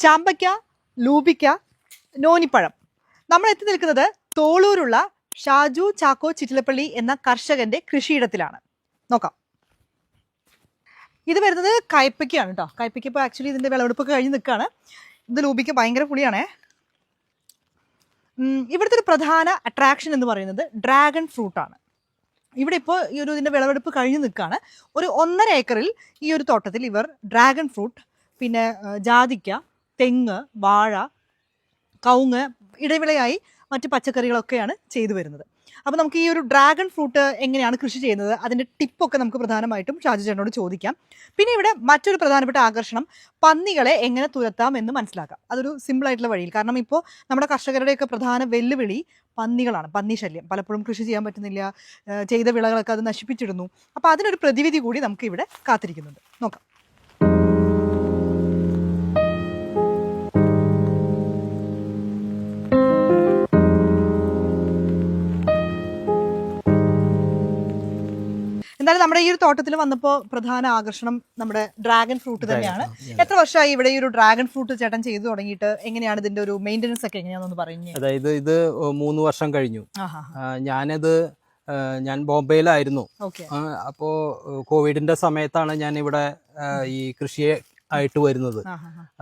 ചാമ്പയ്ക്ക, ലൂബിക്ക, നോനിപ്പഴം. നമ്മൾ എത്തി നിൽക്കുന്നത് തോളൂരുള്ള ഷാജു ചാക്കോ ചിറ്റിലപ്പള്ളി എന്ന കർഷകന്റെ കൃഷിയിടത്തിലാണ്. നോക്കാം. ഇത് വരുന്നത് കയ്പയ്ക്കാണ് കേട്ടോ. കയ്പയ്ക്ക് ഇപ്പോൾ ആക്ച്വലി ഇതിന്റെ വിളവെടുപ്പൊക്കെ കഴിഞ്ഞ് നിൽക്കുകയാണ്. ഇത് ലൂബിക്ക ഭയങ്കര പുളിയാണേ. ഇവിടുത്തെ ഒരു പ്രധാന അട്രാക്ഷൻ എന്ന് പറയുന്നത് ഡ്രാഗൺ ഫ്രൂട്ടാണ്. ഇവിടെ ഇപ്പോൾ ഈ ഒരു ഇതിൻ്റെ വിളവെടുപ്പ് കഴിഞ്ഞ് നിൽക്കുകയാണ്. ഒരു 1.5 ഏക്കറിൽ ഈ ഒരു തോട്ടത്തിൽ ഇവർ ഡ്രാഗൺ ഫ്രൂട്ട്, പിന്നെ ജാതിക്ക, തെങ്ങ്, വാഴ, കവുങ്ങ്, ഇടവിളയായി മറ്റ് പച്ചക്കറികളൊക്കെയാണ് ചെയ്തു വരുന്നത്. അപ്പോൾ നമുക്ക് ഈ ഒരു ഡ്രാഗൺ ഫ്രൂട്ട് എങ്ങനെയാണ് കൃഷി ചെയ്യുന്നത്, അതിൻ്റെ ടിപ്പൊക്കെ നമുക്ക് പ്രധാനമായിട്ടും ഷാജു ചേട്ടനോട് ചോദിക്കാം. പിന്നെ ഇവിടെ മറ്റൊരു പ്രധാനപ്പെട്ട ആകർഷണം പന്നികളെ എങ്ങനെ തുരത്താം എന്ന് മനസ്സിലാക്കാം. അതൊരു സിമ്പിളായിട്ടുള്ള വഴിയിൽ. കാരണം ഇപ്പോൾ നമ്മുടെ കർഷകരുടെയൊക്കെ പ്രധാന വെല്ലുവിളി പന്നികളാണ്, പന്നി ശല്യം. പലപ്പോഴും കൃഷി ചെയ്യാൻ പറ്റുന്നില്ല, ചെയ്ത വിളകളൊക്കെ അത് നശിപ്പിച്ചിടുന്നു. അപ്പോൾ അതിനൊരു പ്രതിവിധി കൂടി നമുക്ക് ഇവിടെ കാത്തിരിക്കുന്നുണ്ട്. നോക്കാം. എന്തായാലും നമ്മുടെ ഈ ഒരു തോട്ടത്തിൽ വന്നപ്പോൾ പ്രധാന ആകർഷണം നമ്മുടെ ഡ്രാഗൺ ഫ്രൂട്ട് തന്നെയാണ്. എത്ര വർഷമായി ഇവിടെ ഈ ഒരു ഡ്രാഗൺ ഫ്രൂട്ട് ചേട്ടൻ ചെയ്തു തുടങ്ങിയിട്ട്? എങ്ങനെയാണ് ഇതിന്റെ ഒരു മെയിൻ്റനൻസ് ഒക്കെ എങ്ങനെയാണെന്ന് പറയുന്നത്? അതായത് ഇത് 3 വർഷം കഴിഞ്ഞു. ഞാൻ ബോംബെയിലായിരുന്നു. അപ്പോൾ കോവിഡിന്റെ സമയത്താണ് ഞാൻ ഇവിടെ ഈ കൃഷിയെ ആയിട്ട് വരുന്നത്.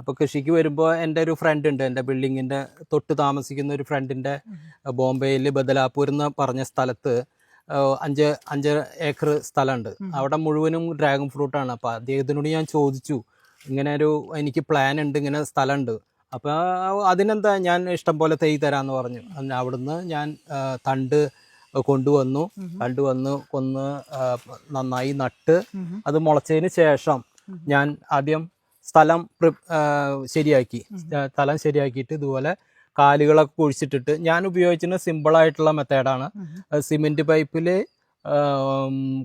അപ്പോൾ കൃഷിക്ക് വരുമ്പോൾ എൻ്റെ ഒരു ഫ്രണ്ട് ഉണ്ട്, എൻ്റെ ബിൽഡിങ്ങിന്റെ തൊട്ട് താമസിക്കുന്ന ഒരു ഫ്രണ്ടിന്റെ ബോംബെയിൽ ബദലാപൂർ എന്ന് പറഞ്ഞ സ്ഥലത്ത് 5 ഏക്കർ സ്ഥലമുണ്ട്. അവിടെ മുഴുവനും ഡ്രാഗൺ ഫ്രൂട്ടാണ്. അപ്പോൾ അദ്ദേഹത്തിനോട് ഞാൻ ചോദിച്ചു, ഇങ്ങനെ എനിക്ക് പ്ലാൻ ഉണ്ട്, ഇങ്ങനെ സ്ഥലമുണ്ട്, അപ്പോൾ അതിനെന്താ ഞാൻ ഇഷ്ടം പോലെ തൈ തരാമെന്ന് പറഞ്ഞു. അവിടുന്ന് ഞാൻ തണ്ട് കൊണ്ടുവന്ന് നന്നായി നട്ട് അത് മുളച്ചതിന് ശേഷം ഞാൻ ആദ്യം സ്ഥലം ശരിയാക്കിയിട്ട് ഇതുപോലെ കാലുകളൊക്കെ കുഴിച്ചിട്ടിട്ട് ഞാൻ ഉപയോഗിച്ചിരുന്ന സിമ്പിളായിട്ടുള്ള മെത്തേഡാണ്. സിമെന്റ് പൈപ്പിൽ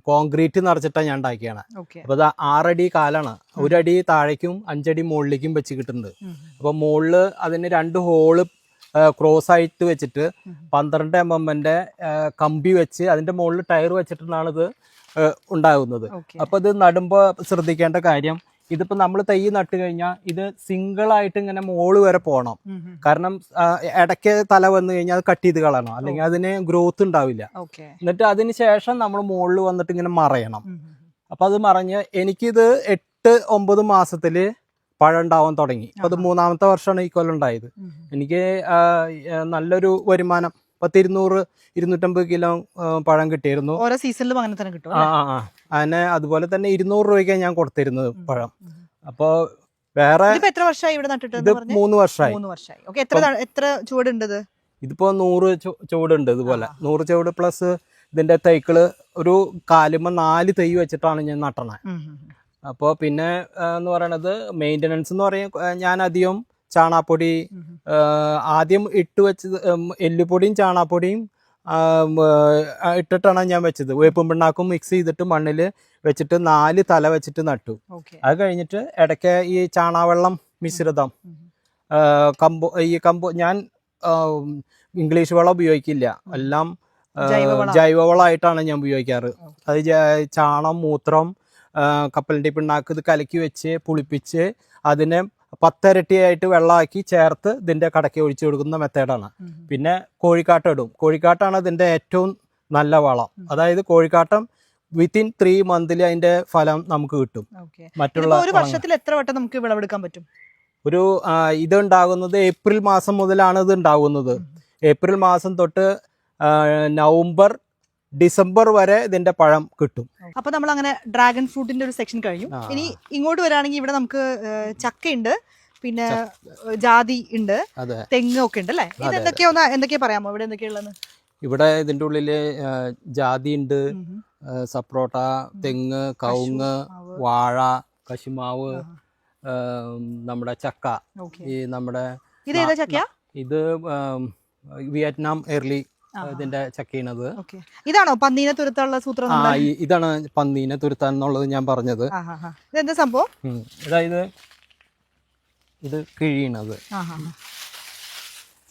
കോൺക്രീറ്റ് നിറച്ചിട്ടാണ് ഞാൻ ഉണ്ടാക്കിയാണ്. അപ്പോൾ അത് 6 അടി കാലാണ്, 1 അടി താഴേക്കും 5 അടി മുകളിലേക്കും വെച്ച് കിട്ടുന്നുണ്ട്. അപ്പോൾ മുകളിൽ അതിന് 2 ഹോള് ക്രോസ് ആയിട്ട് വെച്ചിട്ട് 12 mm കമ്പി വെച്ച് അതിന്റെ മുകളിൽ ടയർ വെച്ചിട്ടാണ് ഇത് ഉണ്ടാകുന്നത്. അപ്പോൾ ഇത് നടുമ്പോൾ ശ്രദ്ധിക്കേണ്ട കാര്യം, ഇതിപ്പോ നമ്മൾ തൈ നട്ട് കഴിഞ്ഞാൽ ഇത് സിംഗിൾ ആയിട്ട് ഇങ്ങനെ മോള് വരെ പോകണം. കാരണം ഇടയ്ക്ക് തല വന്നു കഴിഞ്ഞാൽ അത് കട്ട് ചെയ്ത് കളയണം, അല്ലെങ്കിൽ അതിന് ഗ്രോത്ത് ഉണ്ടാവില്ല. എന്നിട്ട് അതിന് ശേഷം നമ്മൾ മുകളിൽ വന്നിട്ട് ഇങ്ങനെ മറയണം. അപ്പൊ അത് മറഞ്ഞ് എനിക്കിത് 8-9 മാസത്തില് പഴം ഉണ്ടാവാൻ തുടങ്ങി. അപ്പൊ അത് 3ാമത്തെ വർഷമാണ് ഈ കൊല്ലം ഉണ്ടായത്. എനിക്ക് നല്ലൊരു വരുമാനം 200-250 കിലോ പഴം കിട്ടിയിരുന്നു. ഓരോ സീസണിലും അങ്ങനെ തന്നെ കിട്ടും. അതിനെ അതുപോലെ തന്നെ 200 രൂപയ്ക്കാണ് ഞാൻ കൊടുത്തിരുന്നത് പഴം. അപ്പൊ വേറെ എത്ര വർഷമായി ഇവിടെ നട്ടിട്ട്? ഇത് 3 വർഷമായി. എത്ര ചുവടുണ്ട്? ഇതിപ്പോ 100 ചുവടുണ്ട്. ഇതുപോലെ 100 ചുവട് പ്ലസ് ഇതിന്റെ തൈക്കള് ഒരു കാലുമ്പോ 4 തൈ വെച്ചിട്ടാണ് ഞാൻ നട്ടണേ. അപ്പോൾ പിന്നെ എന്ന് പറയണത് മെയിൻ്റനൻസ് എന്ന് പറയുന്നത്, ഞാൻ അധികം ചാണാപ്പൊടി ആദ്യം ഇട്ട് വെച്ചത്, എല്ലുപൊടിയും ചാണാപ്പൊടിയും ഇട്ടിട്ടാണ് ഞാൻ വെച്ചത്. വേപ്പും പിണ്ണാക്കും മിക്സ് ചെയ്തിട്ട് മണ്ണിൽ വെച്ചിട്ട് 4 തല വെച്ചിട്ട് നട്ടു. അത് കഴിഞ്ഞിട്ട് ഇടയ്ക്ക് ഈ ചാണാവെള്ളം മിശ്രിതം ഞാൻ ഇംഗ്ലീഷ് വളം ഉപയോഗിക്കില്ല, എല്ലാം ജൈവവളമായിട്ടാണ് ഞാൻ ഉപയോഗിക്കാറ്. അത് ചാണം, മൂത്രം, കപ്പലിൻ്റെ പിണ്ണാക്ക് ഇത് കലക്കി വെച്ച് പുളിപ്പിച്ച് അതിനെ 10 ഇരട്ടിയായിട്ട് വെള്ളമാക്കി ചേർത്ത് ഇതിന്റെ കടയ്ക്ക് ഒഴിച്ചു കൊടുക്കുന്ന മെത്തേഡാണ്. പിന്നെ കോഴിക്കാട്ടം ഇടും. കോഴിക്കാട്ടാണ് ഇതിന്റെ ഏറ്റവും നല്ല വളം. അതായത് കോഴിക്കാട്ടം വിത്തിൻ 3 മന്തിൽ അതിന്റെ ഫലം നമുക്ക് കിട്ടും. മറ്റുള്ള ഒരു വർഷത്തിൽ എത്ര വട്ടം നമുക്ക് വിളവെടുക്കാൻ പറ്റും? ഇത് ഉണ്ടാകുന്നത് ഏപ്രിൽ മാസം മുതലാണ് ഇത് ഉണ്ടാകുന്നത്. ഏപ്രിൽ മാസം തൊട്ട് നവംബർ ഡിസംബർ വരെ ഇതിന്റെ പഴം കിട്ടും. അപ്പൊ നമ്മൾ അങ്ങനെ ഡ്രാഗൺ ഫ്രൂട്ടിന്റെ ഒരു സെക്ഷൻ കഴിഞ്ഞു. ഇനി ഇങ്ങോട്ട് വരാണെങ്കിൽ ഇവിടെ നമുക്ക് ചക്കയുണ്ട്, പിന്നെ ജാതി ഉണ്ട്, തെങ്ങ് ഒക്കെ ഉണ്ട് അല്ലേ? ഇത് എന്തൊക്കെയാ പറയാമോ? ഇവിടെ എന്തൊക്കെയുള്ളത്? ഇവിടെ ഇതിന്റെ ഉള്ളില് ജാതി ഉണ്ട്, സപ്രോട്ട, തെങ്ങ്, കവുങ്ങ്, വാഴ, കശുമാവ്, നമ്മുടെ ചക്ക. ഈ നമ്മുടെ ഇത് വിയറ്റ്നാം എർലി ഇതിന്റെ ചക്കയാണത്. ഇതാണോ പന്നീനെ തുരുത്താനുള്ള സൂത്രം? ഇതാണ് പന്നീനെ തുരുത്താൻ എന്നുള്ളത് ഞാൻ പറഞ്ഞത്. ഇതെന്താ സംഭവം? അതായത് ഇത് കിഴിയണത്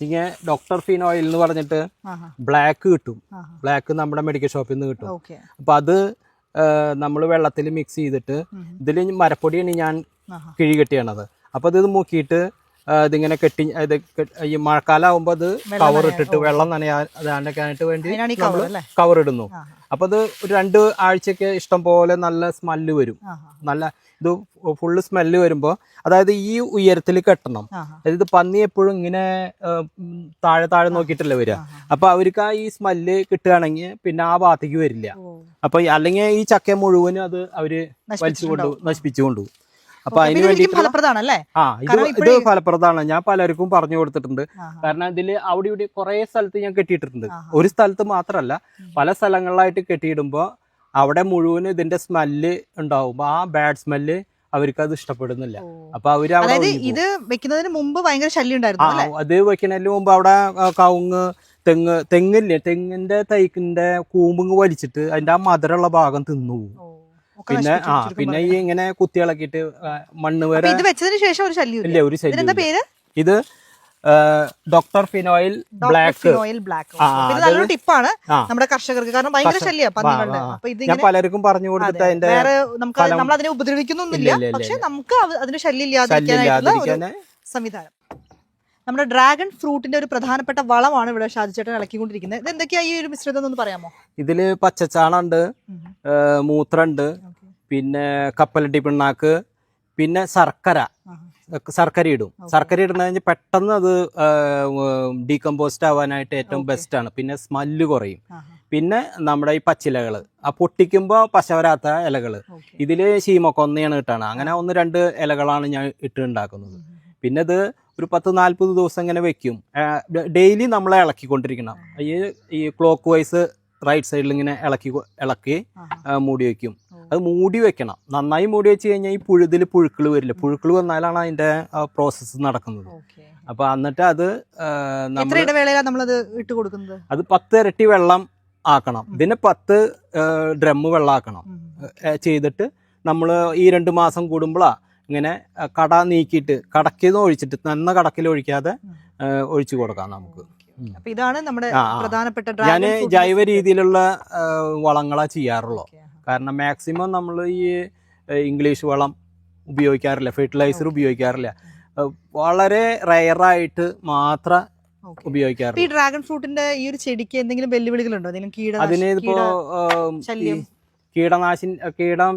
ഇങ്ങനെ ഡോക്ടർ ഫിനോയിൽ എന്ന് പറഞ്ഞിട്ട് ബ്ലാക്ക് കിട്ടും. ബ്ലാക്ക് നമ്മുടെ മെഡിക്കൽ ഷോപ്പിൽ നിന്ന് കിട്ടും. അപ്പൊ അത് നമ്മൾ വെള്ളത്തിൽ മിക്സ് ചെയ്തിട്ട് ഇതിൽ മരപ്പൊടിയാണ് ഞാൻ കിഴി കെട്ടിയണത്. അപ്പൊ ഇത് മുക്കിയിട്ട് ഇതിങ്ങനെ കെട്ടി ഈ മഴക്കാലം ആകുമ്പോൾ അത് കവർ ഇട്ടിട്ട് വെള്ളം നനയാതിരിക്കാനായിട്ട് വേണ്ടി കവർ ഇടുന്നു. അപ്പൊ അത് ഒരു 2 ആഴ്ചക്ക് ഇഷ്ടം പോലെ നല്ല സ്മെല്ല് വരും. നല്ല ഇത് ഫുള്ള് സ്മെല്ല് വരുമ്പോ അതായത് ഈ ഉയരത്തിൽ കെട്ടണം. അതായത് പന്നി എപ്പോഴും ഇങ്ങനെ താഴെ താഴെ നോക്കിയിട്ടല്ലേ വരിക. അപ്പൊ അവർക്ക് ഈ സ്മെല്ല് കിട്ടുകയാണെങ്കിൽ പിന്നെ ആ ഭാഗത്തേക്ക് വരില്ല. അപ്പൊ അല്ലെങ്കിൽ ഈ ചക്ക മുഴുവനും അത് അവര് വലിച്ചുകൊണ്ട് നശിപ്പിച്ചുകൊണ്ടു. അപ്പൊ അതിന് വേണ്ടി ഇത് ഫലപ്രദമാണ്. ഞാൻ പലർക്കും പറഞ്ഞു കൊടുത്തിട്ടുണ്ട്. കാരണം ഇതില് അവിടെ ഇവിടെ കുറെ സ്ഥലത്ത് ഞാൻ കെട്ടിയിട്ടുണ്ട്. ഒരു സ്ഥലത്ത് മാത്രമല്ല, പല സ്ഥലങ്ങളിലായിട്ട് കെട്ടിയിടുമ്പോ അവിടെ മുഴുവൻ ഇതിന്റെ സ്മെല്ല് ഉണ്ടാവും. ആ ബാഡ് സ്മെല്ല് അവർക്ക് അത് ഇഷ്ടപ്പെടുന്നില്ല. അപ്പൊ അവര് ഇത് വെക്കുന്നതിന് മുമ്പ് ഭയങ്കര ശല്യം ഉണ്ടായിരുന്നു. അത് വെക്കുന്നതിന് മുമ്പ് അവിടെ കവുങ്ങ് തെങ്ങില്ലേ, തെങ്ങിന്റെ തൈക്കിന്റെ കൂമ്പ് വലിച്ചിട്ട് അതിന്റെ ആ മധുരമുള്ള ഭാഗം തിന്നു പോകും. പിന്നെ ഈ ഇങ്ങനെ കുത്തിയിളക്കിയിട്ട് മണ്ണ് വരെ ഇത് വെച്ചതിന് ശേഷം ഒരു ശല്യം ഇല്ല. ഒരു ശല്യം. ഇത് ഡോക്ടർ ഫിനോയിൽ ബ്ലാക്ക്. നല്ലൊരു ടിപ്പാണ് നമ്മുടെ കർഷകർക്ക്. കാരണം ഭയങ്കര ശല്യമാണ്. ഞാൻ പലർക്കും പറഞ്ഞു കൊടുത്തിട്ട് അതിന്റെ നമ്മൾ അതിനെ ഉപദ്രവിക്കുന്നൊന്നുമില്ല, പക്ഷെ നമുക്ക് അതിന്റെ ശല്യം ഇല്ലാതിരിക്കാനായിട്ടുള്ള സംവിധാനം. നമ്മുടെ ഡ്രാഗൺ ഫ്രൂട്ടിന്റെ ഒരു പ്രധാനപ്പെട്ട വളമാണ് ഇവിടെ ഷാജിച്ചേട്ടൻ ഇളക്കിക്കൊണ്ടിരിക്കുന്നത്. ഇത് എന്തൊക്കെയാ ഈ ഒരു മിശ്രിതം ഒന്ന് പറയാമോ? ഇതില് പച്ചച്ചാണുണ്ട്, മൂത്രണ്ട്, പിന്നെ കപ്പലണ്ടി പിണ്ണാക്ക്, പിന്നെ ശർക്കര ഇടും. ശർക്കര ഇടുന്ന പെട്ടെന്ന് അത് ഡീകമ്പോസ്റ്റ് ആവാനായിട്ട് ഏറ്റവും ബെസ്റ്റ് ആണ്. പിന്നെ സ്മെല്ല് കുറയും. പിന്നെ നമ്മുടെ ഈ പച്ചിലകള് പൊട്ടിക്കുമ്പോ പശ വരാത്ത ഇലകള്, ഇതില് ശീമക്കൊന്നയാണ് ഇട്ടാണ്. അങ്ങനെ 1-2 ഇലകളാണ് ഞാൻ ഇട്ടുണ്ടാക്കുന്നത്. പിന്നെ ഇത് ഒരു 10-40 ദിവസം ഇങ്ങനെ വെക്കും. ഡെയിലി നമ്മളെ ഇളക്കിക്കൊണ്ടിരിക്കണം. ഈ ക്ലോക്ക് വൈസ് റൈറ്റ് സൈഡിൽ ഇങ്ങനെ ഇളക്കി മൂടി വെക്കും. അത് മൂടി വെക്കണം. നന്നായി മൂടി വെച്ച് കഴിഞ്ഞാൽ ഈ പുഴുക്കൾ വരില്ല. പുഴുക്കൾ വന്നാലാണ് അതിന്റെ പ്രോസസ്സ് നടക്കുന്നത്. അപ്പൊ എന്നിട്ട് അത് അത് 10 ഇരട്ടി വെള്ളം ആക്കണം. ഇതിന് 10 ഡ്രം വെള്ളം ആക്കണം. ചെയ്തിട്ട് നമ്മൾ ഈ 2 മാസം കൂടുമ്പോഴാ ഇങ്ങനെ കട നീക്കിയിട്ട് കടക്കിന്ന് ഒഴിച്ചിട്ട് നന്ന കടക്കിൽ ഒഴിക്കാതെ ഒഴിച്ചു കൊടുക്കാം നമുക്ക്. ഇതാണ് നമ്മുടെ പ്രധാനപ്പെട്ട. ഞാൻ ജൈവ രീതിയിലുള്ള വളങ്ങളാ ചെയ്യാറുള്ളൂ. കാരണം മാക്സിമം നമ്മൾ ഈ ഇംഗ്ലീഷ് വളം ഉപയോഗിക്കാറില്ല, ഫെർട്ടിലൈസർ ഉപയോഗിക്കാറില്ല. വളരെ റയറായിട്ട് മാത്രം ഉപയോഗിക്കാറുള്ളൂ. ഈ ഡ്രാഗൺ ഫ്രൂട്ടിന്റെ ഈ ഒരു ചെടിക്ക് എന്തെങ്കിലും വെല്ലുവിളികളുണ്ടോ? അതിന് ഇപ്പോ കീടം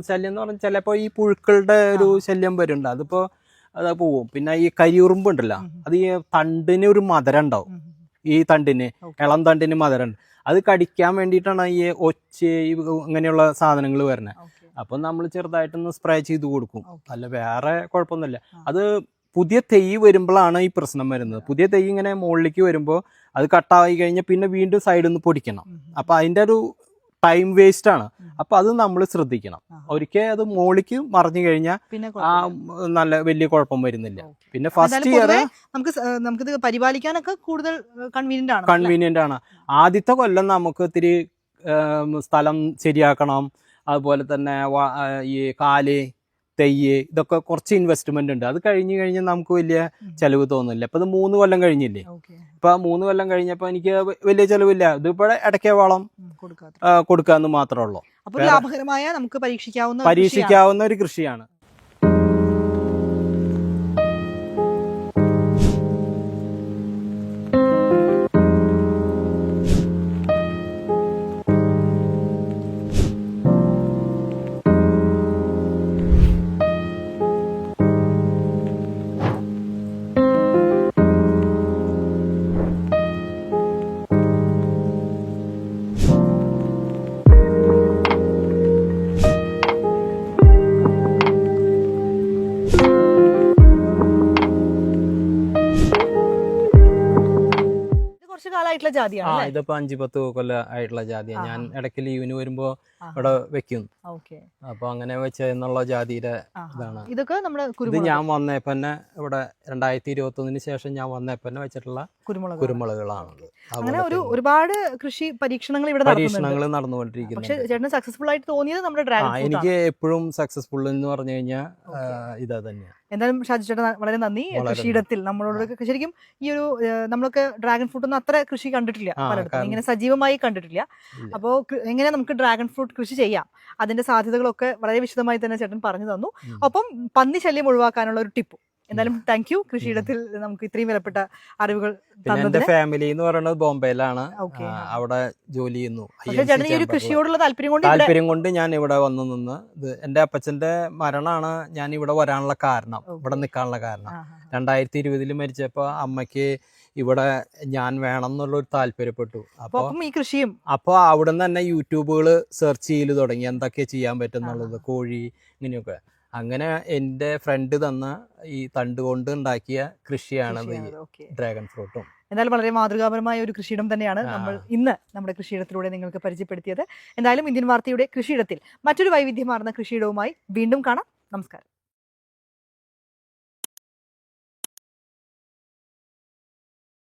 ശല്യം എന്ന് പറഞ്ഞാൽ ചിലപ്പോ ഈ പുഴുക്കളുടെ ഒരു ശല്യം വരുന്നുണ്ട്. അതിപ്പോ അത് പോവും. പിന്നെ ഈ കരിയുറുമ്പ് ഉണ്ടല്ലോ, അത് ഈ തണ്ടിന് ഒരു മധുരം ഉണ്ടാവും. ഈ തണ്ടിന് ഇളം തണ്ടിന് മധുരമുണ്ട്. അത് കടിക്കാൻ വേണ്ടിയിട്ടാണ് ഈ ഇങ്ങനെയുള്ള സാധനങ്ങൾ വരുന്നത്. അപ്പൊ നമ്മൾ ചെറുതായിട്ടൊന്ന് സ്പ്രേ ചെയ്ത് കൊടുക്കും. അല്ല വേറെ കുഴപ്പമൊന്നുമില്ല. അത് പുതിയ തൈ വരുമ്പോഴാണ് ഈ പ്രശ്നം വരുന്നത്. പുതിയ തൈ ഇങ്ങനെ മുകളിലേക്ക് വരുമ്പോൾ അത് കട്ടായി കഴിഞ്ഞാൽ പിന്നെ വീണ്ടും സൈഡിൽ നിന്ന് പൊടിക്കണം. അപ്പൊ അതിന്റെ ഒരു ടൈം വേസ്റ്റ് ആണ്. അപ്പൊ അത് നമ്മൾ ശ്രദ്ധിക്കണം. ഒരിക്കൽ അത് മോളിക്ക് മറിഞ്ഞു കഴിഞ്ഞാൽ നല്ല വലിയ കുഴപ്പം വരുന്നില്ല. പിന്നെ ഫസ്റ്റ് ഇയർ നമുക്കിത് പരിപാലിക്കാനൊക്കെ കൂടുതൽ കൺവീനിയന്റ് ആണ്. ആദ്യത്തെ കൊല്ലം നമുക്ക് ഇത്തിരി സ്ഥലം ശരിയാക്കണം. അതുപോലെ തന്നെ ഈ കാല് തെയ്യ് ഇതൊക്കെ കുറച്ച് ഇൻവെസ്റ്റ്മെന്റ് ഉണ്ട്. അത് കഴിഞ്ഞ് കഴിഞ്ഞാൽ നമുക്ക് വലിയ ചെലവ് തോന്നില്ല. ഇപ്പൊ ഇത് 3 കൊല്ലം കഴിഞ്ഞില്ലേ. ഇപ്പൊ 3 കൊല്ലം കഴിഞ്ഞപ്പോ എനിക്ക് വലിയ ചെലവില്ല. ഇതിപ്പോ ഇടയ്ക്ക് വളം കൊടുക്കാന്ന് മാത്രമേ ഉള്ളൂ. ലാഭകരമായ നമുക്ക് പരീക്ഷിക്കാവുന്ന ഒരു കൃഷിയാണ്. ഇതിപ്പോ 5-10 കൊല്ലം ആയിട്ടുള്ള ജാതിയാണ്. ഞാൻ ഇടയ്ക്ക് ലീവിന് വരുമ്പോ ഇവിടെ വെക്കും. അപ്പൊ അങ്ങനെ വെച്ചെന്നുള്ള ജാതിയുടെ ഇതാണ്. ഇത് ഞാൻ വന്നപ്പോ തന്നെ ഇവിടെ 2021 ശേഷം ഞാൻ വന്നപ്പോ തന്നെ വെച്ചിട്ടുള്ള കുരുമുളകുകളാണത്. അങ്ങനെ ഒരുപാട് കൃഷി പരീക്ഷണങ്ങൾ നടന്നുകൊണ്ടിരിക്കുന്നത്. സക്സസ്ഫുൾ ആയിട്ട് തോന്നിയത് നമ്മുടെ ഡ്രാഗൺ ഫ്രൂട്ട്. എനിക്ക് എപ്പോഴും സക്സസ്ഫുൾ എന്ന് പറഞ്ഞു കഴിഞ്ഞാൽ ഇതാ തന്നെയാണ്. എന്തായാലും ഷാജി ചേട്ടാ വളരെ നന്ദി. കൃഷിയിടത്തിൽ നമ്മളോട് ശരിക്കും ഈ ഒരു നമ്മളൊക്കെ ഡ്രാഗൺ ഫ്രൂട്ട് ഒന്നും അത്ര കൃഷി കണ്ടിട്ടില്ല, പലയിടത്തും ഇങ്ങനെ സജീവമായി കണ്ടിട്ടില്ല. അപ്പോൾ എങ്ങനെ നമുക്ക് ഡ്രാഗൺ ഫ്രൂട്ട് കൃഷി ചെയ്യാം, അതിന്റെ സാധ്യതകളൊക്കെ വളരെ വിശദമായി തന്നെ ചേട്ടൻ പറഞ്ഞു തന്നു. ഒപ്പം പന്നി ശല്യം ഒഴിവാക്കാനുള്ള ഒരു ടിപ്പ് എന്തായാലും താങ്ക് യു കൃഷിയിടത്തിൽ നമുക്ക് ഇത്രയും വിലപ്പെട്ട അറിവുകൾ പിന്നെ എന്റെ തന്നതിന്. ഫാമിലി എന്ന് പറയുന്നത് ബോംബെയിലാണ്. ഓക്കെ. അവിടെ ജോലി ചെയ്യുന്നു. പക്ഷേ ചേട്ടൻ ഈ ഒരു കൃഷിയോടുള്ള താല്പര്യം കൊണ്ട് താല്പര്യം കൊണ്ട് ഞാൻ ഇവിടെ വന്നു നിന്ന്. ഇത് എന്റെ അപ്പച്ചന്റെ മരണമാണ് ഞാൻ ഇവിടെ വരാനുള്ള കാരണം, ഇവിടെ നിൽക്കാനുള്ള കാരണം. 2020 മരിച്ചപ്പോ അമ്മയ്ക്ക് ഇവിടെ ഞാൻ വേണം എന്നുള്ളൊരു താല്പര്യപ്പെട്ടു. അപ്പൊ ഈ കൃഷിയും അവിടെ നിന്ന് തന്നെ യൂട്യൂബുകൾ സെർച്ച് ചെയ്ത് തുടങ്ങി എന്തൊക്കെ ചെയ്യാൻ പറ്റുന്നുള്ളത്, കോഴി ഇങ്ങനെയൊക്കെ. അങ്ങനെ എൻ്റെ ഫ്രണ്ട് തന്ന ഈ തണ്ട് കൊണ്ട് ഉണ്ടാക്കിയ കൃഷിയാണത് ഈ ഡ്രാഗൺ ഫ്രൂട്ടും. എന്തായാലും വളരെ മാതൃകാപരമായ ഒരു കൃഷിയിടം തന്നെയാണ് നമ്മൾ ഇന്ന് നമ്മുടെ കൃഷിയിടത്തിലൂടെ നിങ്ങൾക്ക് പരിചയപ്പെടുത്തിയത്. എന്തായാലും ഇന്ത്യൻ വാർത്തയുടെ കൃഷിയിടത്തിൽ മറ്റൊരു വൈവിധ്യമാർന്ന കൃഷിയിടവുമായി വീണ്ടും കാണാം. നമസ്കാരം.